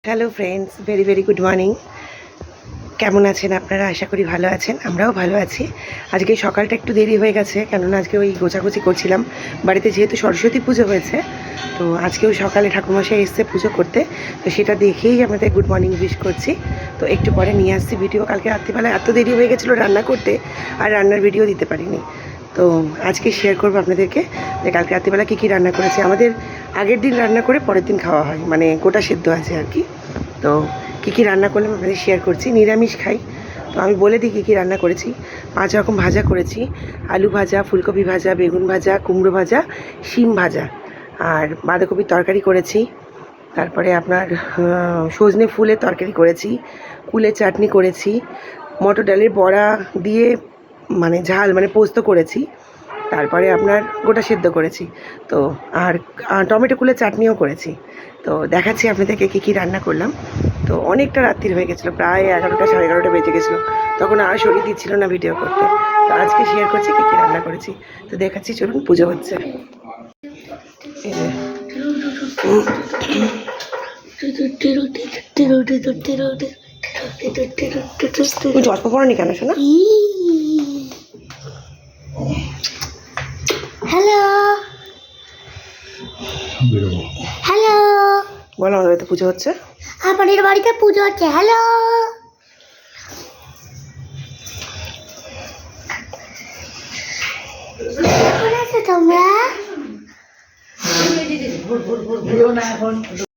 Hello friends, very very good morning. কেমন আছেন আপনারা? আশা করি ভালো আছেন, আমরাও ভালো আছি। আজকে সকালটা একটু দেরি হয়ে গেছে, কেননা আজকে ওই গোছাগুছি করছিলাম বাড়িতে, যেহেতু সরস্বতী পুজো হয়েছে। তো আজকেও সকালে ঠাকুরমশাই এসছে পুজো করতে, তো সেটা দেখেই আমাদের গুড মর্নিং উইশ করছি। তো একটু পরে নিয়ে আসছি ভিডিও। কালকে রাত্রিবেলা এত দেরি হয়ে গেছিলো রান্না করতে, আর রান্নার ভিডিও দিতে পারিনি। তো আজকে শেয়ার করবো আপনাদেরকে যে কালকে রাত্রিবেলা কী কী রান্না করেছি। আমাদের আগের দিন রান্না করে পরের দিন খাওয়া হয়, মানে গোটা সেদ্ধ আছে আর কি। তো কী কী রান্না করলাম আপনাদের শেয়ার করছি। নিরামিষ খাই, তো আমি বলে দিই কী কী রান্না করেছি। 5 রকম ভাজা করেছি: আলু ভাজা, ফুলকপি ভাজা, বেগুন ভাজা, কুমড়ো ভাজা, শিম ভাজা, আর বাঁধাকপির তরকারি করেছি। তারপরে আপনার সজনে ফুলের তরকারি করেছি, কুলের চাটনি করেছি, মটর ডালের বড়া দিয়ে মানে ঝাল মানে পোস্ত করেছি। তারপরে আপনার গোটা সেদ্ধ করেছি। তো আর টমেটো কুলের চাটনিও করেছি। তো দেখাচ্ছি আপনাদেরকে কী কী রান্না করলাম। তো অনেকটা রাত্রির হয়ে গেছিলো, প্রায় 11টা 11:30 বেজে গেছিলো। তখন আর শরীর দিচ্ছিল না ভিডিও করতে। তো আজকে শেয়ার করছি কী কী রান্না করেছি। তো দেখাচ্ছি, চলুন। পুজো হচ্ছে। জন্ম পড়ানি কেন শোনা? হ্যালো হ্যালো, বলো। আমাদের বাড়িতে পুজো হচ্ছে। আমাদের বাড়িতে পুজো হচ্ছে। হ্যালো, কেমন আছো তোমরা?